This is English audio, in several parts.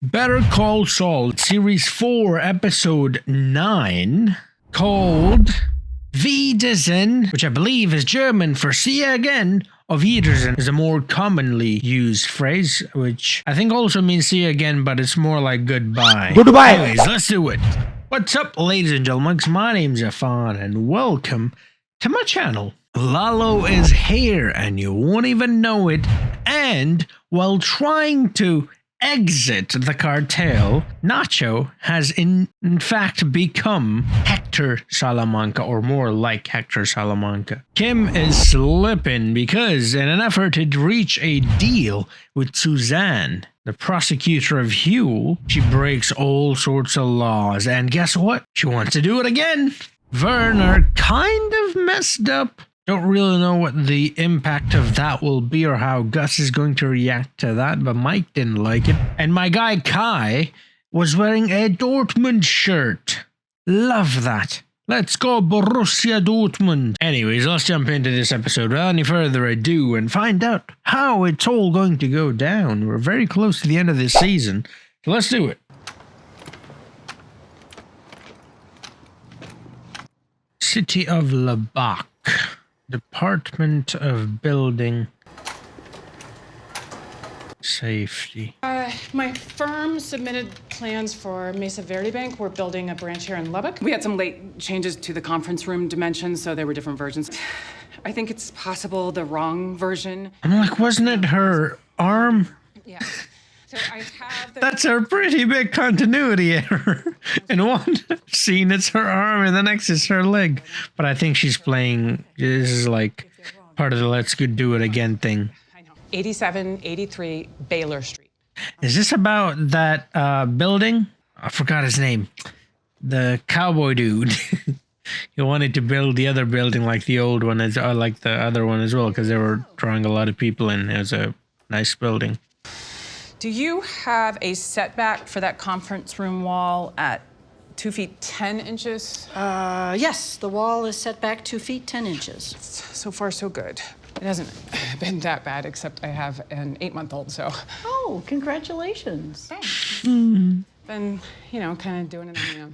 Better Call Saul, Series 4, Episode 9, called Wiedersehen, which I believe is German for see you again, or Wiedersehen is a more commonly used phrase, which I think also means see you again, but it's more like goodbye. Goodbye. Anyways, let's do it. What's up, ladies and gentlemen? My name's Affan, and welcome to my channel. Lalo is here, and you won't even know it, and while trying to exit the cartel, Nacho has in fact become Hector Salamanca, or more like Hector Salamanca. Kim is slipping because in an effort to reach a deal with Suzanne, the prosecutor of Huel, she breaks all sorts of laws, and guess what? She wants to do it again. Werner kind of messed up. Don't really know what the impact of that will be or how Gus is going to react to that, but Mike didn't like it. And my guy Kai was wearing a Dortmund shirt. Love that. Let's go Borussia Dortmund. Anyways, let's jump into this episode without any further ado and find out how it's all going to go down. We're very close to the end of this season, so let's do it. City of Lebach. Department of Building Safety. My firm submitted plans for Mesa Verde Bank. We're building a branch here in Lubbock. We had some late changes to the conference room dimensions, so there were different versions. I think it's possible the wrong version. I'm like, wasn't it her arm? Yeah. So I have the... That's a pretty big continuity error. In one scene, it's her arm, and the next is her leg. But I think she's playing, this is like part of the Let's Go Do It Again thing. I know. 8783 Baylor Street. Is this about that building? I forgot his name. The cowboy dude. He wanted to build the other building like the old one, like the other one as well, because they were drawing a lot of people in. It was a nice building. Do you have a setback for that conference room wall at 2 feet 10 inches? Yes, the wall is set back 2 feet 10 inches. So far, so good. It hasn't been that bad, except I have an 8-month-old, so. Oh, congratulations. Been, you know, kind of doing it on my own.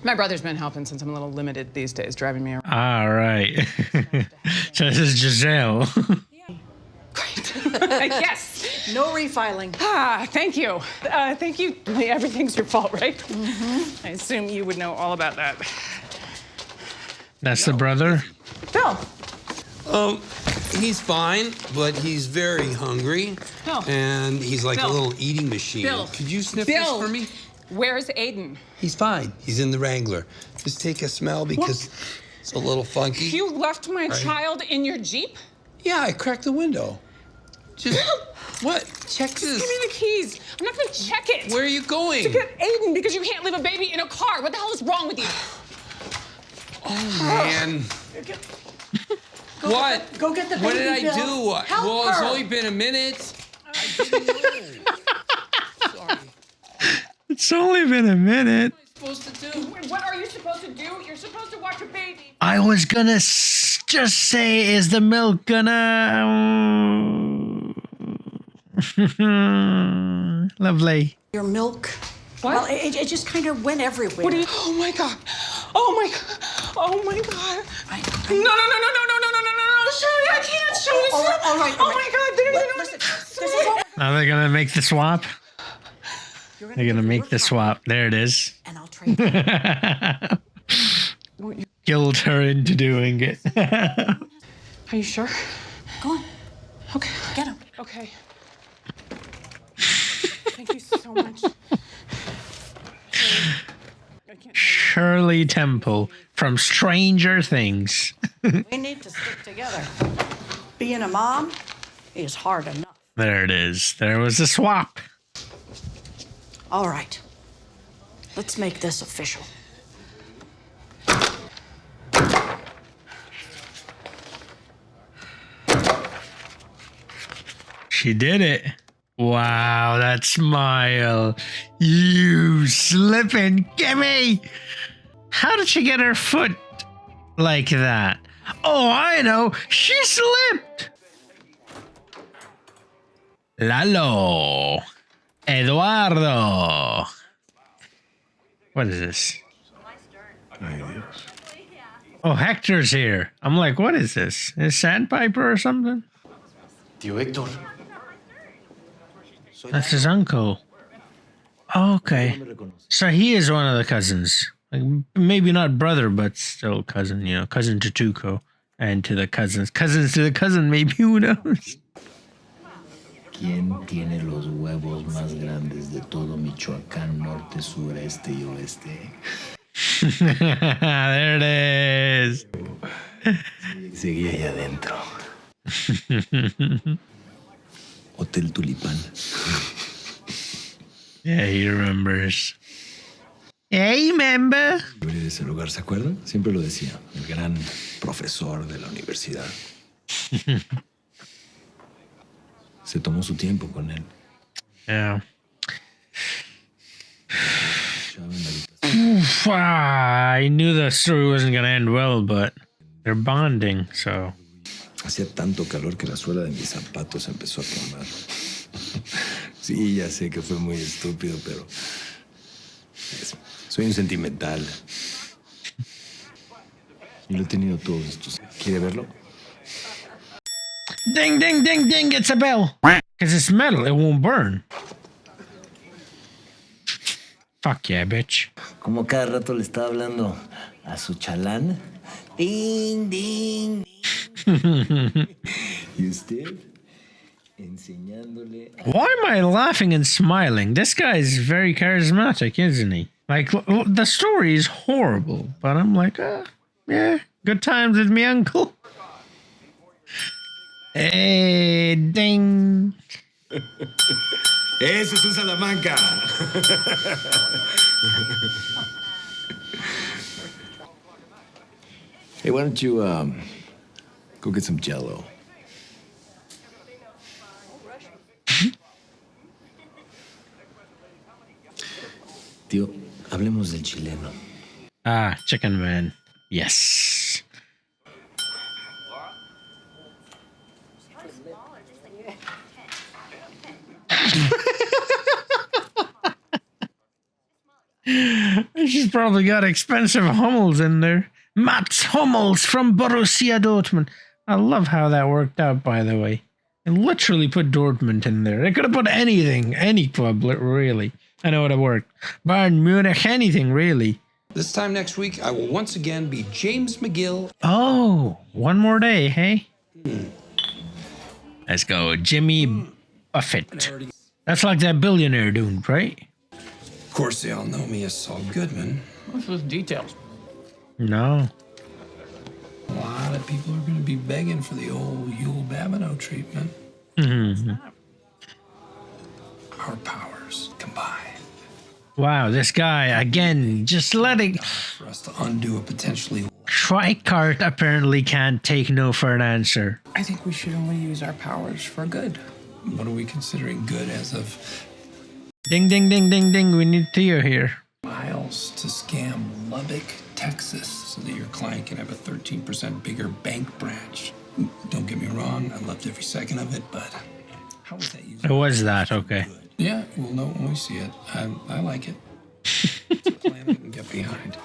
My brother's been helping since I'm a little limited these days, driving me around. All right. So this is Giselle. Great. Yes. No refiling. Thank you. Thank you. Everything's your fault, right? Mm-hmm. I assume you would know all about that. That's the brother? Bill. He's fine, but he's very hungry. Bill. And he's like Bill. a little eating machine. Bill. Could you sniff Bill. this for me? Where's Aiden? He's fine. He's in the Wrangler. Just take a smell because it's a little funky. You left my child in your Jeep? Yeah, I cracked the window. Just, what? Check Give this. me the keys. I'm not gonna check it. Where are you going? To get Aiden, because you can't leave a baby in a car. What the hell is wrong with you? Oh, man. What? Go get the baby, What did I Bill. do? Help Well, it's her. only been a minute. I didn't know. Sorry. It's only been a minute. What am I supposed to do? What are you supposed to do? You're supposed to watch a baby. I was gonna just say, is the milk gonna... Lovely. Your milk. What? Well, it just kind of went everywhere. What are you? Oh my god. Oh my god. Oh my god. No. Shirley, I can't show this. All right. Oh my god. Listen, this is all. Are they gonna make the swap? They're gonna make the swap. There it is. And I'll trade. Guilt her into doing it. Are you sure? Go on. Okay. Get him. Okay. Thank you so much. Shirley Temple from Stranger Things. We need to stick together. Being a mom is hard enough. There it is. There was a swap. All right. Let's make this official. She did it. Wow, that smile. You slipping, gimme! How did she get her foot like that? Oh, I know. She slipped. Lalo. Eduardo. What is this? Oh, Hector's here. I'm like, what is this? Is Sandpiper or something? Tío Héctor. That's his uncle. Oh, okay. So he is one of the cousins. Like, maybe not brother, but still cousin, you know, cousin to Tuco. And to the cousins. Cousins to the cousin, maybe, who knows? ¿Quién tiene los huevos más grandes de todo Michoacán, norte, sur, este y oeste? There it is. Seguí allá adentro. Hotel Tulipán. Yeah, he remembers. Hey, remember? De ese lugar, ¿se acuerdan? Siempre lo decía, el gran profesor de la universidad. Se tomó su tiempo con él. Yeah. Oof, I knew the story wasn't going to end well, but they're bonding, so. Hacía tanto calor que la suela de mis zapatos empezó a quemar. Sí, ya sé que fue muy estúpido, pero soy un sentimental. Y lo he tenido todos estos. ¿Quiere verlo? Ding, ding, ding, ding, it's a bell. Because it's metal, it won't burn. Fuck yeah, bitch. Como cada rato le estaba hablando a su chalán. Ding, ding, ding. ¿Y usted? Enseñándole. Why am I laughing and smiling? This guy is very charismatic, isn't he? Like, the story is horrible, but I'm like, yeah, good times with me uncle. Hey, ding. ¡Eso es un Salamanca! Hey, why don't you go get some Jell-O? Tío, hablemos del chileno. Ah, Chicken Man. Yes. She's probably got expensive Hummels in there. Mats Hummels from Borussia Dortmund. I love how that worked out, by the way. They literally put Dortmund in there. They could have put anything, any club, really. I know it would have worked. Bayern Munich, anything, really. This time next week, I will once again be James McGill. Oh, one more day, hey? Let's go, Jimmy Buffett. That's like that billionaire dude, right? Of course, they all know me as Saul Goodman. What's those details? No. A lot of people are going to be begging for the old Yule Babineau treatment. Mm-hmm. Our powers combine Wow, this guy, again, just letting... for us to undo a potentially... Tricart apparently can't take no for an answer. I think we should only use our powers for good. What are we considering good as of Ding, ding, ding, ding, ding. We need Theo here. miles to scam Lubbock, Texas, so that your client can have a 13% bigger bank branch? Don't get me wrong, I loved every second of it, but how was that used? It was that, okay. Yeah, we'll know when we see it. I like it. It's a plan I can get behind.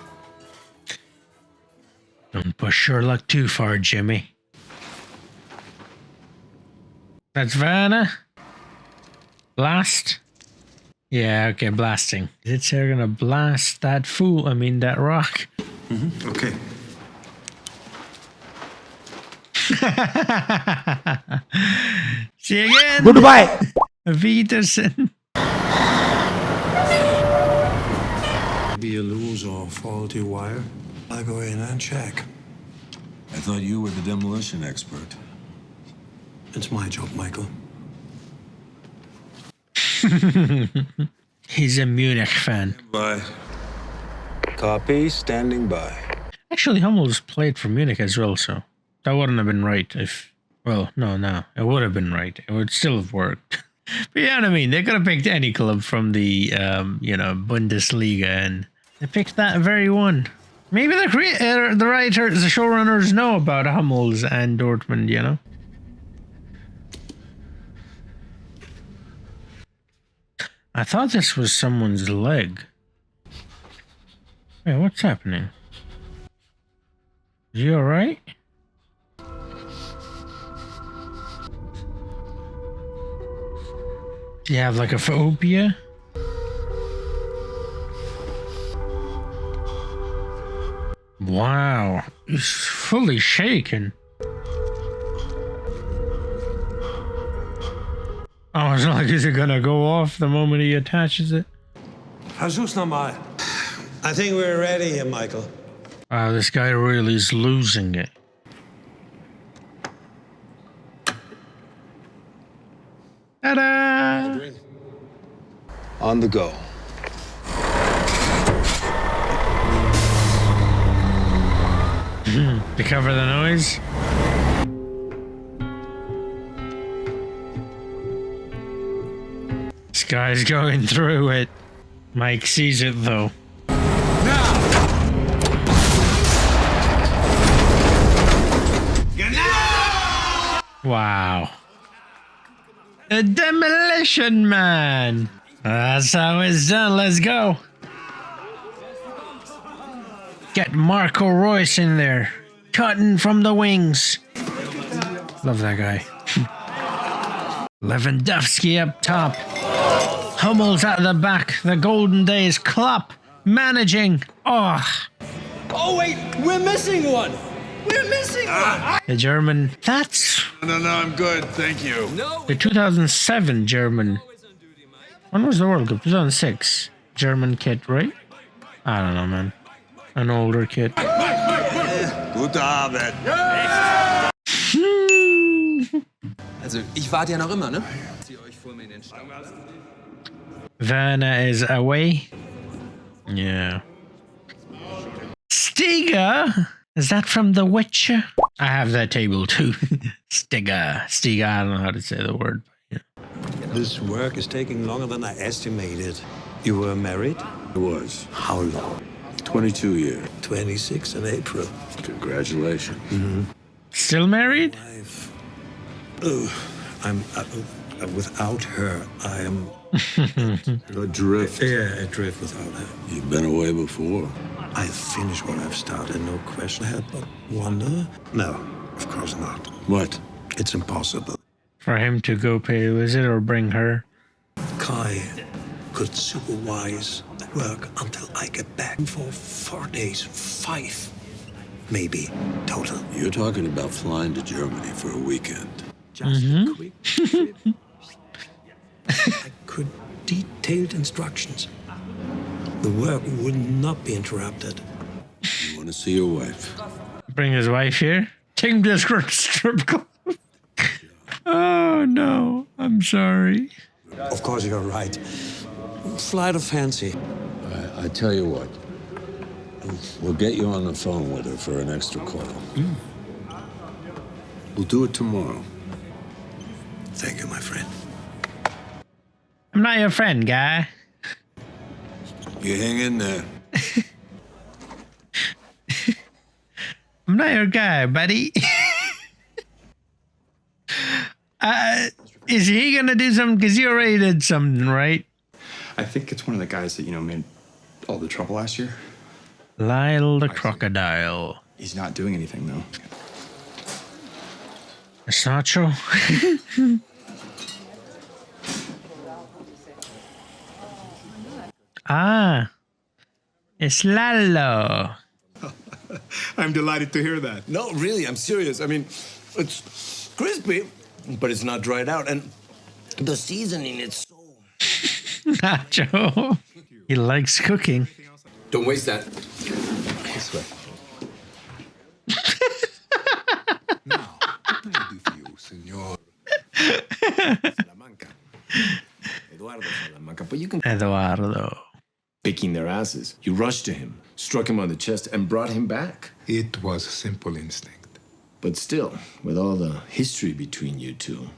Don't push Sherlock too far, Jimmy. That's Vanna. Blast. Yeah, okay, blasting. It's here gonna blast that fool. I mean, that rock. Okay. See you again. Goodbye. Wiedersehen. Be a loose or faulty wire. I'll go in and check. I thought you were the demolition expert. It's my job, Michael. He's a Munich fan. Bye. Copy, standing by. Actually, Hummels played for Munich as well, so that wouldn't have been right if... Well, no. It would have been right. It would still have worked. But you know what I mean? They could have picked any club from the, Bundesliga, and they picked that very one. Maybe the writers, the showrunners know about Hummels and Dortmund, you know? I thought this was someone's leg. Wait, what's happening? Is he alright? Do you have like a phobia? Wow, he's fully shaken. Oh, it's not like is it gonna go off the moment he attaches it? Jesus normal. I think we're ready here, Michael. Wow, this guy really is losing it. Ta-da! On the go. To cover the noise. This guy's going through it. Mike sees it though. Wow. The Demolition Man. That's how it's done. Let's go. Get Marco Royce in there. Cutting from the wings. Love that guy. Lewandowski up top. Hummel's at the back. The golden days. Klopp managing. Oh. Oh, wait, we're missing one. We're missing one. The German. That's No, I'm good. Thank you. the 2007 German. When was the World Cup? 2006. German kit, right? I don't know, man. An older kid. Guten Abend. Also, ich warte ja noch immer, ne? Werner is away. Yeah. Stiga? Is that from The Witcher? I have that table too. Stiga. Stiga, I don't know how to say the word. Yeah. This work is taking longer than I estimated. You were married? I was. How long? 22 years. 26 in April. Congratulations. Still married? I'm without her. I am Adrift. adrift without her. You've been away before. I finished what I've started, no question. I had but wonder. No, of course not. What? It's impossible. For him to go pay a visit or bring her? Kai could supervise the work until I get back for 4 days, 5 maybe total. You're talking about flying to Germany for a weekend. Just a quick trip. I could detailed instructions. The work would not be interrupted. You want to see your wife? Bring his wife here? Take him to a strip club. Oh no, I'm sorry. Of course, you're right. Flight of fancy. I tell you what. We'll get you on the phone with her for an extra call. We'll do it tomorrow. Thank you, my friend. I'm not your friend, guy. You hang in there. I'm not your guy, buddy. Is he gonna do something? Because he already did something, right? I think it's one of the guys that, made all the trouble last year. Lyle the crocodile. He's not doing anything, though. It's not true. Ah, it's Lalo. I'm delighted to hear that. No, really, I'm serious. I mean, it's crispy, but it's not dried out. And the seasoning, it's so... Nacho. He likes cooking. Don't waste that. This way. Now, what can I do for you, senor? Salamanca. Eduardo Salamanca. But you can... Eduardo. Kicking their asses. You rushed to him, struck him on the chest, and brought him back. It was a simple instinct. But still, with all the history between you two,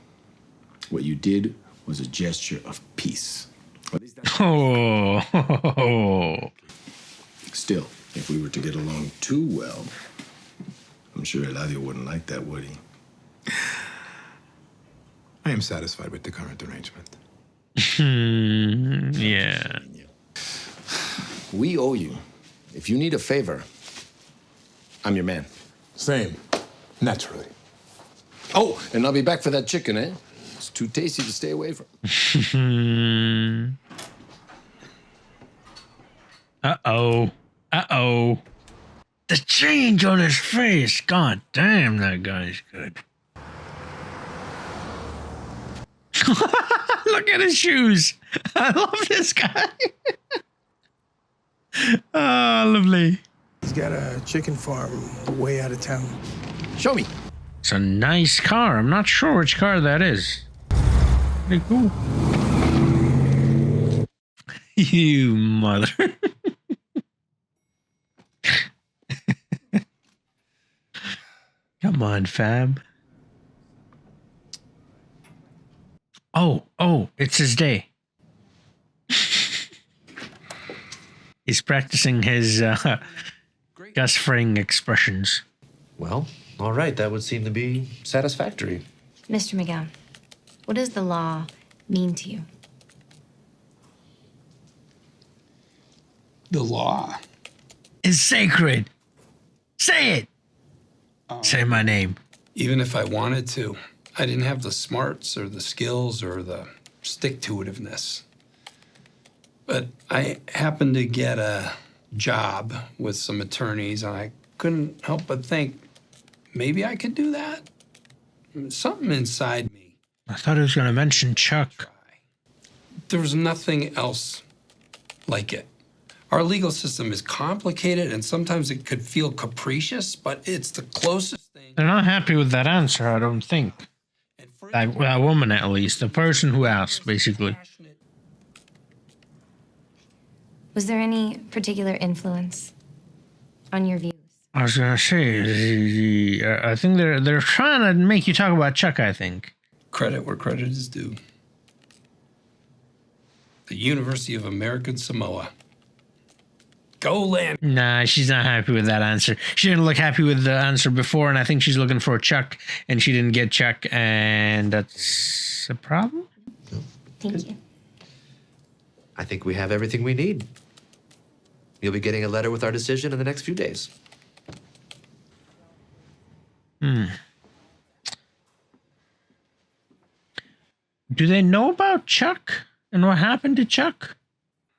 what you did was a gesture of peace. At least that's... Oh. Still, if we were to get along too well, I'm sure Eladio wouldn't like that, would he? I am satisfied with the current arrangement. Yeah. We owe you. If you need a favor, I'm your man. Same. Naturally. Oh, and I'll be back for that chicken, eh? It's too tasty to stay away from. Uh-oh. Uh-oh. The change on his face. God damn, that guy's good. Look at his shoes. I love this guy. Oh, lovely. He's got a chicken farm way out of town. Show me. It's a nice car. I'm not sure which car that is. Pretty cool. You mother. Come on, Fab. Oh, it's his day. He's practicing his Gus Fring expressions. Well, all right, that would seem to be satisfactory. Mr. McGowan, what does the law mean to you? The law Is sacred. Say it. Say my name. Even if I wanted to, I didn't have the smarts or the skills or the stick-to-itiveness. But I happened to get a job with some attorneys, and I couldn't help but think, maybe I could do that? Something inside me. I thought he was going to mention Chuck. There was nothing else like it. Our legal system is complicated, and sometimes it could feel capricious, but it's the closest thing. They're not happy with that answer, I don't think. That woman, at least. The person who asked, basically. Was there any particular influence on your views? I was going to say, I think they're trying to make you talk about Chuck, I think. Credit where credit is due. The University of American Samoa. Go land. Nah, she's not happy with that answer. She didn't look happy with the answer before, and I think she's looking for Chuck, and she didn't get Chuck, and that's a problem? Thank you. I think we have everything we need. You'll be getting a letter with our decision in the next few days. Do they know about Chuck and what happened to Chuck?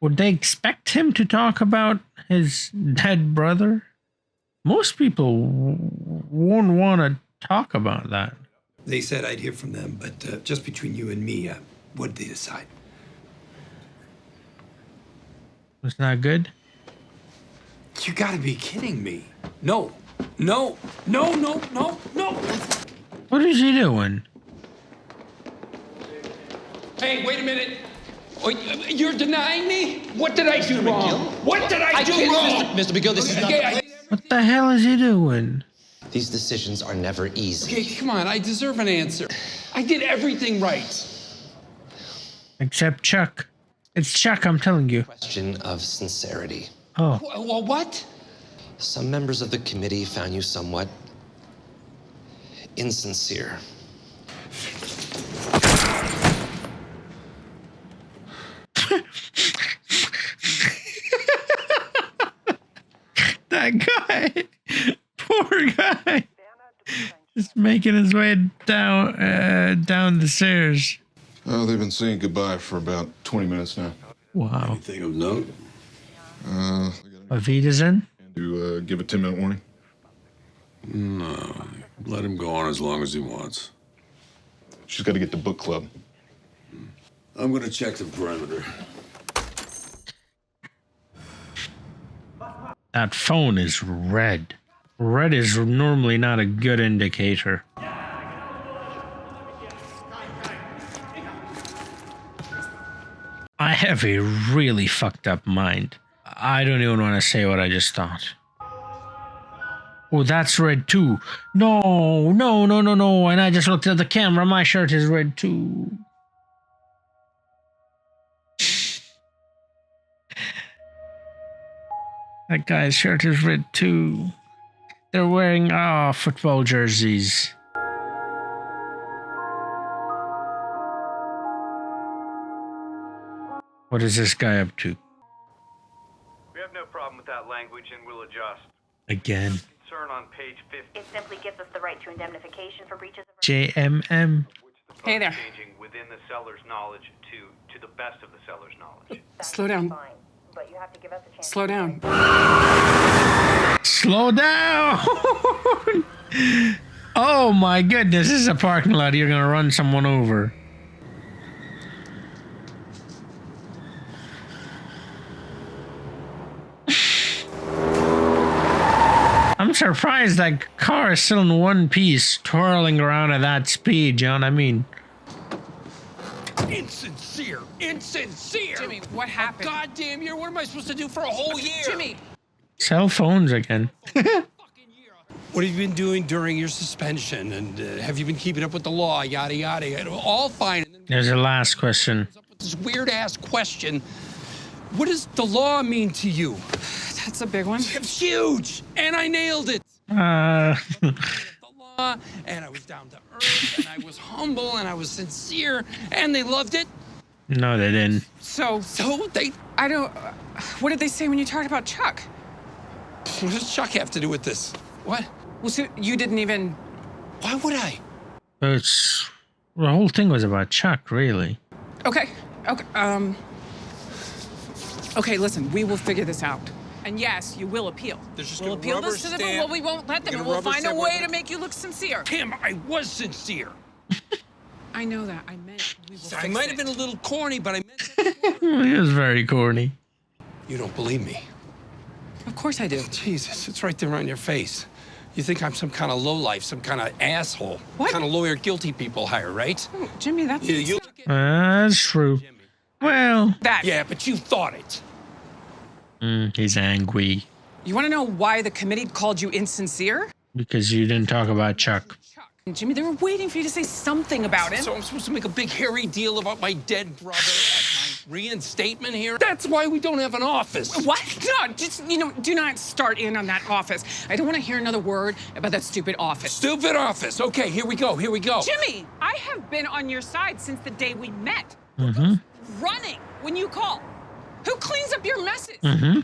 Would they expect him to talk about his dead brother? Most people won't want to talk about that. They said I'd hear from them, but just between you and me, what did they decide? Was not good? You gotta be kidding me. No. What is he doing? Hey, wait a minute. Oh, you're denying me? What did I do wrong? What did I do wrong? Mr. McGill, this is not... What the hell is he doing? These decisions are never easy. Okay, come on. I deserve an answer. I did everything right. Except Chuck. It's Chuck, I'm telling you. Question of sincerity. Oh. Well, what? Some members of the committee found you somewhat insincere. That guy. Poor guy. Just making his way down the stairs. Oh, they've been saying goodbye for about 20 minutes now. Wow. Anything of note? Wiedersehen? To give a 10-minute warning? No, let him go on as long as he wants. She's got to get to book club. I'm gonna check the perimeter. That phone is red. Red is normally not a good indicator. I have a really fucked up mind. I don't even want to say what I just thought. Oh, that's red too. No. And I just looked at the camera. My shirt is red too. That guy's shirt is red too. They're wearing football jerseys. What is this guy up to? We have no problem with that language and we'll adjust. Again. Concern on page 50. It simply gives us the right to indemnification for breaches of JMM. Hey there. Changing within the seller's knowledge to the best of the seller's knowledge. Slow down. But you have to give us a chance. Slow down. Slow down! Oh my goodness, this is a parking lot. You're gonna run someone over. I'm surprised that car is still in one piece, twirling around at that speed, you know what I mean? Insincere! Insincere! Jimmy, what happened? A goddamn year? What am I supposed to do for a whole year? Jimmy! Cell phones again. What have you been doing during your suspension? And have you been keeping up with the law? Yada, yada. All fine. And then There's a last question. this weird-ass question. What does the law mean to you? That's a big one. It's huge! And I nailed it! Uh, The law, and I was down to earth, and I was humble, and I was sincere, and they loved it. no, they didn't. So they... I don't... what did they say when you talked about Chuck? What does Chuck have to do with this? What? Well, so you didn't even... Why would I? It's the whole thing was about Chuck, really. Okay. Okay, listen, we will figure this out. And yes, you will appeal. We'll appeal this to them, but we won't let them, and we'll find a way to make you look sincere. Kim, I was sincere. I know that. I meant we will I fix might it. have been a little corny, but I meant it. He was very corny. You don't believe me? Of course I do. Jesus, it's right there on your face. You think I'm some kind of lowlife, some kind of asshole. What? Kind of lawyer guilty people hire, right? Oh, Jimmy, that's... You That's true. Well, that. Yeah, but you thought it. he's angry You want to know why the committee called you insincere? because you didn't talk about Chuck. Jimmy, they were waiting for you to say something about him. So I'm supposed to make a big hairy deal about my dead brother at my reinstatement here? That's why we don't have an office. What? No, just, do not start in on that office. I don't want to hear another word about that stupid office. Stupid office. Okay, here we go. Jimmy, I have been on your side since the day we met. Mm-hmm. Running when you call. Who cleans up your messes? Mm-hmm.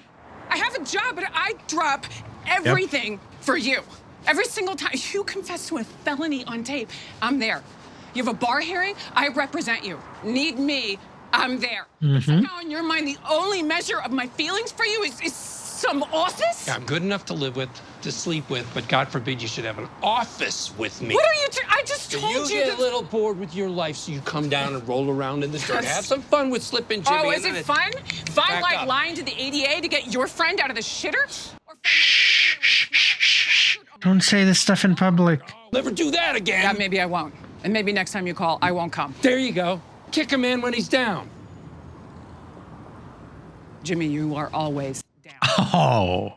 I have a job, but I drop everything for you. Every single time you confess to a felony on tape, I'm there. You have a bar hearing, I represent you. Need me, I'm there. Somehow in your mind, the only measure of my feelings for you is some office? Yeah, I'm good enough to live with, to sleep with, but God forbid you should have an office with me. What are you I just told you You get that... a little bored with your life, so you come down and roll around in the dirt. Have some fun with slipping, Jimmy. Oh, is it fun? Fun Back like up. lying to the ADA to get your friend out of the shitter? Don't say this stuff in public. Never do that again. Yeah, maybe I won't. And maybe next time you call, I won't come. There you go. Kick a man when he's down. Jimmy, you are always down. Oh.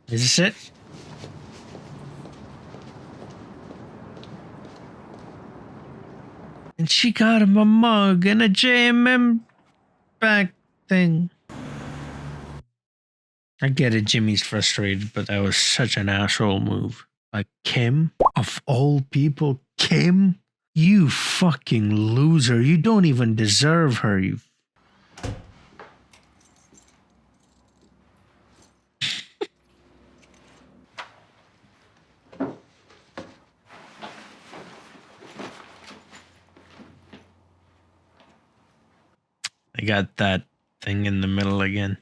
Is this it? And she got him a mug and a JMM back thing. I get it, Jimmy's frustrated, but that was such an asshole move. Like, Kim? Of all people, Kim? You fucking loser. You don't even deserve her, you... I got that thing in the middle again.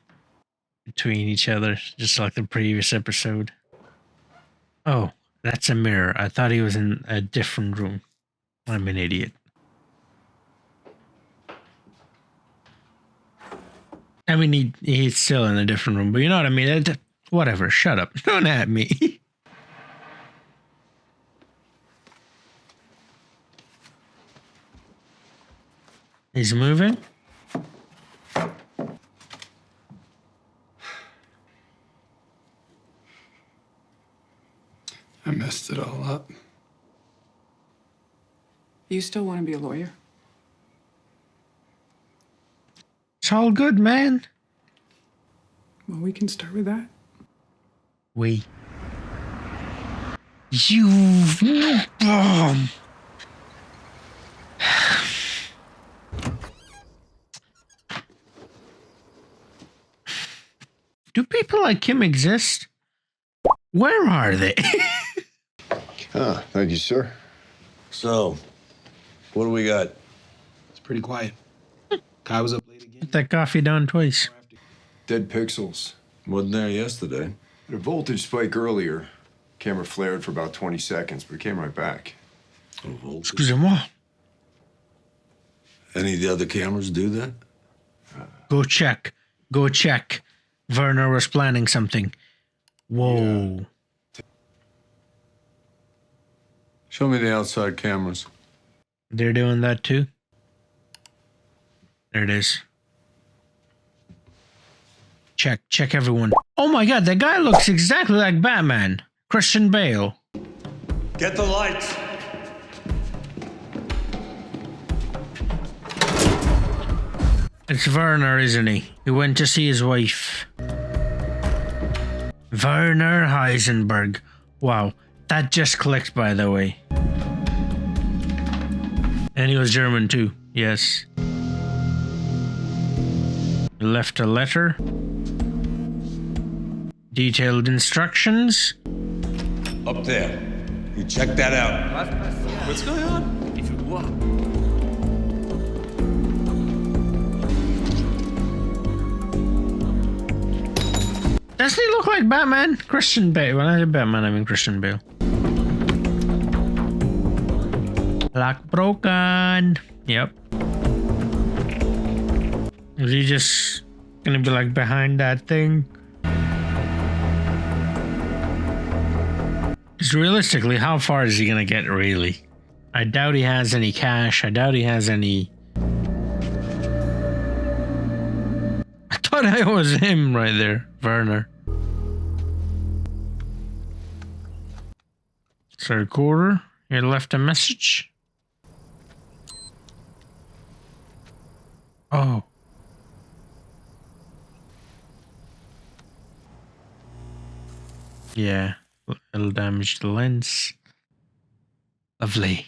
Between each other, just like the previous episode. Oh, that's a mirror. I thought he was in a different room. I'm an idiot. I mean, he's still in a different room, but you know what I mean? Whatever, shut up. Don't at me. He's moving. I messed it all up. You still want to be a lawyer? It's all good, man. Well, we can start with that. We. You. Do people like him exist? Where are they? Thank you, sir. So, what do we got? It's pretty quiet. Kai was up late again. Put that coffee down twice. Dead pixels. Wasn't there yesterday. Had a voltage spike earlier. Camera flared for about 20 seconds, but it came right back. Excusez-moi. Any of the other cameras do that? Go check. Go check. Werner was planning something. Whoa. Yeah. Show me the outside cameras. They're doing that too? There it is. Check everyone. Oh my god, that guy looks exactly like Batman. Christian Bale. Get the lights. It's Werner, isn't he? He went to see his wife. Werner Heisenberg. Wow, that just clicked, by the way. And he was German too, yes. He left a letter. Detailed instructions. Up there. You check that out. What's going on? Doesn't he look like Batman? Christian Bale. When I say Batman, I mean Christian Bale. Lock broken. Yep. Is he just gonna be like behind that thing? Because realistically, how far is he gonna get really? I doubt he has any cash. I doubt he has any... I thought it was him right there, Werner. Third quarter. He left a message. Oh. Yeah. It'll damage the lens. Lovely.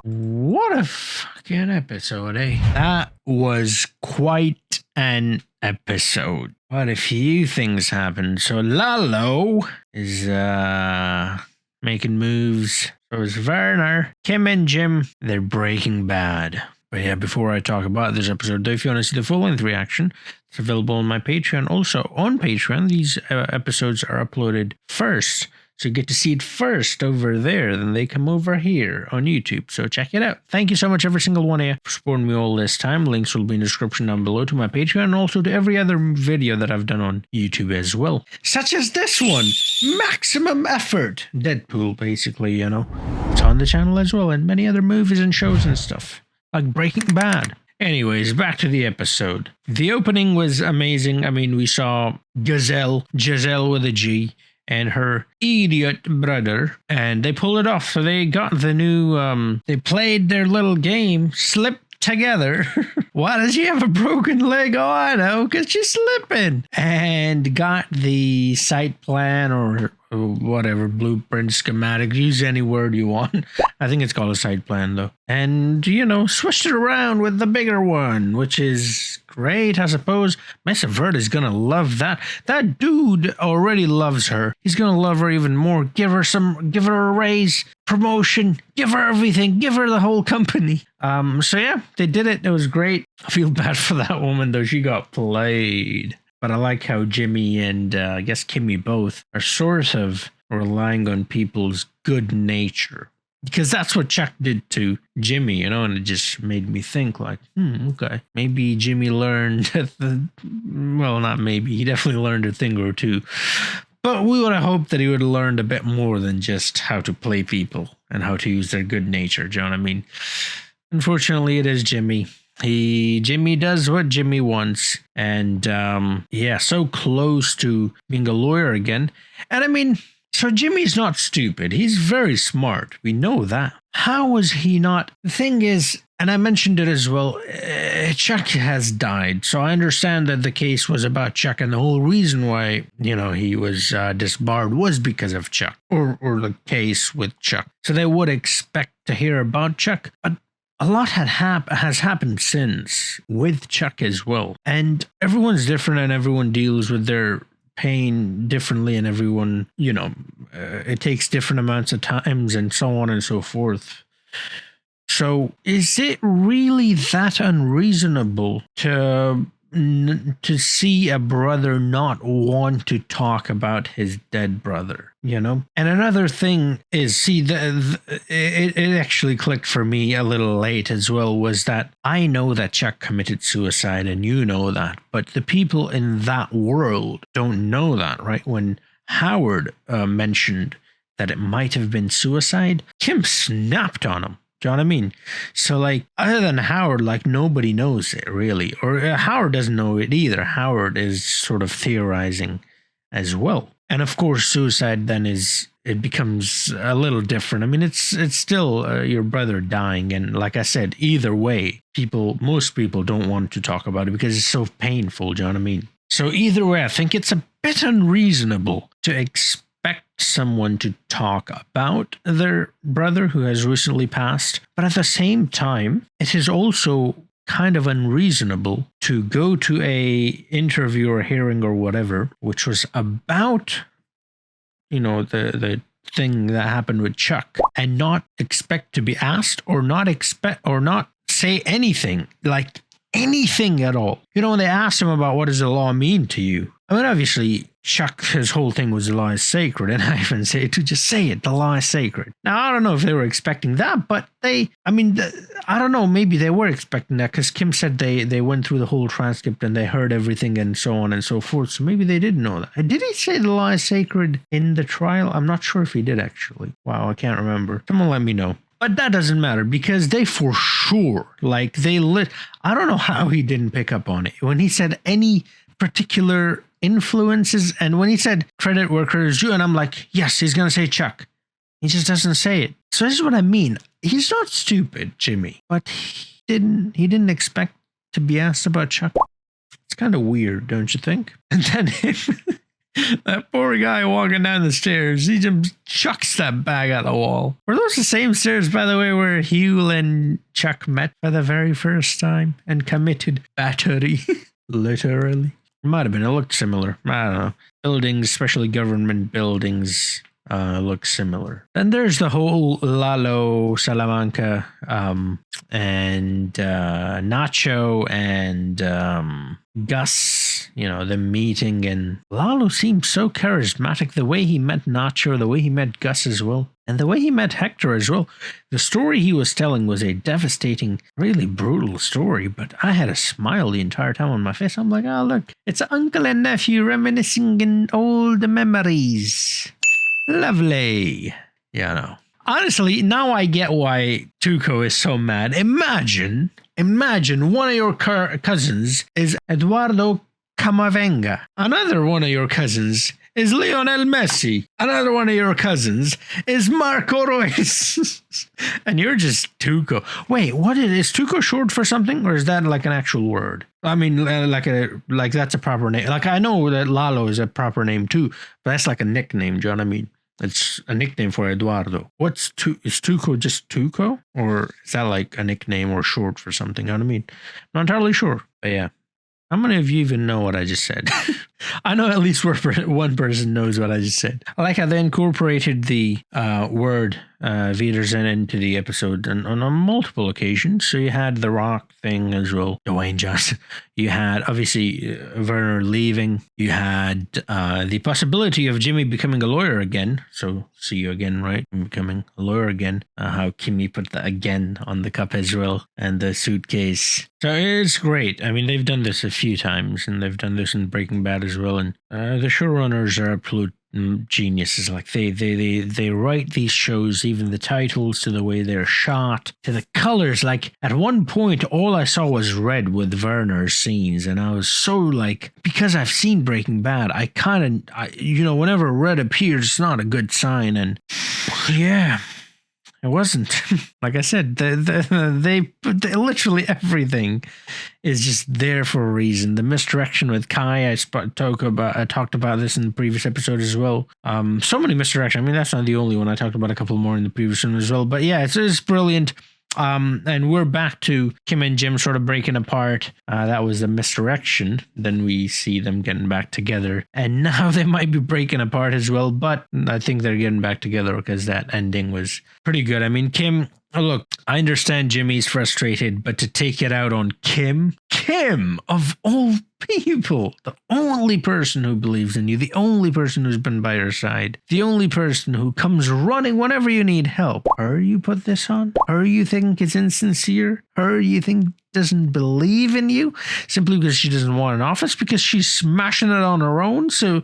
What a fucking episode, eh? That was quite an episode. But a few things happened. So Lalo is making moves. So is Werner. Kim and Jim, they're Breaking Bad. But yeah, before I talk about this episode, though, if you want to see the full-length reaction, it's available on my Patreon. Also, on Patreon, these episodes are uploaded first. So you get to see it first over there, then they come over here on YouTube. So check it out. Thank you so much, every single one of you, for supporting me all this time. Links will be in the description down below to my Patreon and also to every other video that I've done on YouTube as well. Such as this one, Maximum Effort. Deadpool, basically, you know. It's on the channel as well, and many other movies and shows and stuff, like Breaking Bad. Anyways, back to the episode. The opening was amazing. I mean, we saw Giselle with a G, and her idiot brother, and they pulled it off. So they got the new, they played their little game, slipped together. Why does she have a broken leg? Oh, I know, because she's slipping. And got the site plan or whatever, blueprint, schematic, use any word you want. I think it's called a site plan though. And, you know, switched it around with the bigger one, which is great, I suppose. Mesa Verde's gonna love that. That dude already loves her. He's gonna love her even more. Give her a raise, promotion, give her everything, give her the whole company. So yeah, they did it. It was great. I feel bad for that woman though. She got played. But I like how Jimmy and I guess Kimmy both are sort of relying on people's good nature. Because that's what Chuck did to Jimmy, you know, and it just made me think like, okay. Maybe Jimmy learned, well, not maybe, he definitely learned a thing or two. But we would have hoped that he would have learned a bit more than just how to play people and how to use their good nature, do you know what I mean? Unfortunately, it is Jimmy. Jimmy does what Jimmy wants, and yeah, so close to being a lawyer again. And I mean, so Jimmy's not stupid. He's very smart. We know that. How was he not? The thing is, And I mentioned it as well. Chuck has died, so I understand that the case was about Chuck, and the whole reason why he was disbarred was because of Chuck, or the case with Chuck. So they would expect to hear about Chuck, but a lot has happened since with Chuck as well, and everyone's different, and everyone deals with their pain differently, and everyone, it takes different amounts of times, and so on and so forth. So is it really that unreasonable to see a brother not want to talk about his dead brother, And another thing is, see, it actually clicked for me a little late as well, was that I know that Chuck committed suicide, and you know that, but the people in that world don't know that, right? When Howard mentioned that it might have been suicide, Kim snapped on him. Do you know what I mean? So, other than Howard, nobody knows it, really. Or Howard doesn't know it either. Howard is sort of theorizing as well. And, of course, suicide then it becomes a little different. I mean, it's still your brother dying. And like I said, either way, most people don't want to talk about it because it's so painful. Do you know what I mean? So either way, I think it's a bit unreasonable to expect someone to talk about their brother who has recently passed, but at the same time, it is also kind of unreasonable to go to a interview or hearing or whatever, which was about, the thing that happened with Chuck, and not expect to be asked or not say anything, anything at all. When they asked him about what does the law mean to you, I mean, obviously, Chuck, his whole thing was the law is sacred, and I even say to just say it, the law is sacred. Now, I don't know if they were expecting that, but I don't know, maybe they were expecting that, because Kim said they went through the whole transcript and they heard everything and so on and so forth, so maybe they did know that. Did he say the law is sacred in the trial? I'm not sure if he did, actually. Wow, I can't remember. Someone let me know. But that doesn't matter, because they for sure, I don't know how he didn't pick up on it. When he said any particular influences, and when he said credit workers, and I'm like, yes, he's going to say Chuck. He just doesn't say it. So this is what I mean. He's not stupid, Jimmy, but he didn't expect to be asked about Chuck. It's kind of weird, don't you think? And then that poor guy walking down the stairs, he just chucks that bag at the wall. Were those the same stairs, by the way, where Hugh and Chuck met for the very first time and committed battery? Literally. It might have been. It looked similar. I don't know. Buildings, especially government buildings, look similar. Then there's the whole Lalo, Salamanca, and Nacho and Gus, the meeting. And Lalo seemed so charismatic. The way he met Nacho, the way he met Gus as well, and the way he met Hector as well. The story he was telling was a devastating, really brutal story, but I had a smile the entire time on my face. I'm like, oh, look, it's uncle and nephew reminiscing in old memories. Lovely. Honestly, now I get why Tuco is so mad. Imagine one of your cousins is Eduardo Camavinga. Another one of your cousins is Lionel Messi. Another one of your cousins is Marco Reus. And you're just Tuco. Wait, is Tuco short for something, or is that like an actual word? I mean, like that's a proper name. Like, I know that Lalo is a proper name too, but that's like a nickname, do you know what I mean? It's a nickname for Eduardo. Is Tuco just Tuco? Or is that like a nickname or short for something? You know what I mean? Not entirely sure. But yeah. How many of you even know what I just said? I know at least one person knows what I just said. I like how they incorporated the word Wiedersehen into the episode on multiple occasions. So you had the Rock thing as well, Dwayne Johnson. You had, obviously, Werner leaving. You had the possibility of Jimmy becoming a lawyer again. So see you again, right? Becoming a lawyer again. How Kimmy put the again on the cup as well, and the suitcase. So it's great. I mean, they've done this a few times, and they've done this in Breaking Bad as well. And the showrunners are absolute geniuses. Like they write these shows, even the titles, to the way they're shot, to the colors. Like at one point, all I saw was red with Werner's scenes, and I was so like, because I've seen Breaking Bad, I kind of, whenever red appears, it's not a good sign. And yeah. It wasn't. Like I said, they literally everything is just there for a reason. The misdirection with Kai, I talked about this in the previous episode as well. So many misdirection. I mean, that's not the only one. I talked about a couple more in the previous one as well. But yeah, it's brilliant. And we're back to Kim and Jim sort of breaking apart. That was the misdirection. Then we see them getting back together. And now they might be breaking apart as well. But I think they're getting back together because that ending was pretty good. I mean, Kim, look, I understand Jimmy's frustrated, but to take it out on Kim of all people, the only person who believes in you, the only person who's been by your side, the only person who comes running whenever you need help. Her you put this on? Her you think is insincere? Her you think doesn't believe in you simply because she doesn't want an office, because she's smashing it on her own? So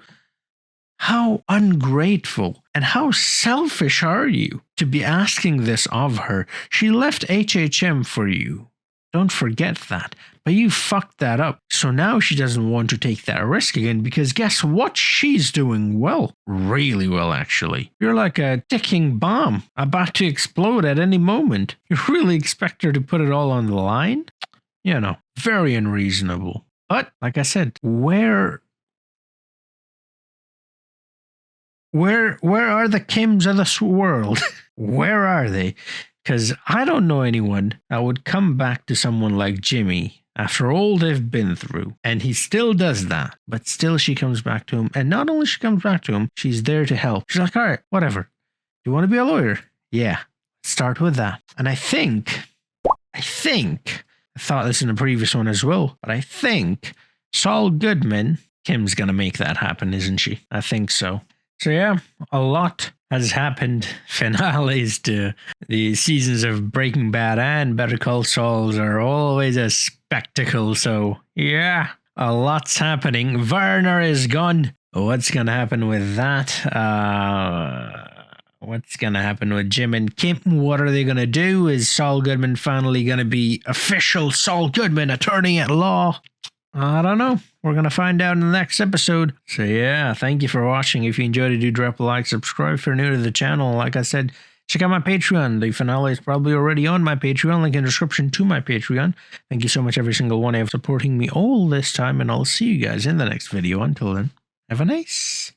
how ungrateful and how selfish are you to be asking this of her? She left HHM for you. Don't forget that. But you fucked that up. So now she doesn't want to take that risk again, because guess what? She's doing well. Really well, actually. You're like a ticking bomb about to explode at any moment. You really expect her to put it all on the line? You know, very unreasonable. But like I said, where are the Kims of this world? Where are they? Because I don't know anyone that would come back to someone like Jimmy after all they've been through. And he still does that. But still she comes back to him. And not only she comes back to him, she's there to help. She's like, all right, whatever. You want to be a lawyer? Yeah. Start with that. And I thought this in the previous one as well, but I think Saul Goodman, Kim's going to make that happen, isn't she? I think so. So yeah, a lot has happened. Finales to the seasons of Breaking Bad and Better Call Saul are always a spectacle. So yeah, a lot's happening. Werner is gone. What's going to happen with that? What's going to happen with Jim and Kim? What are they going to do? Is Saul Goodman finally going to be official Saul Goodman, attorney at law? I don't know. We're going to find out in the next episode. So yeah, thank you for watching. If you enjoyed it, do drop a like, subscribe if you're new to the channel. Like I said, check out my Patreon. The finale is probably already on my Patreon. Link in the description to my Patreon. Thank you so much, every single one of you, for supporting me all this time, and I'll see you guys in the next video. Until then, have a nice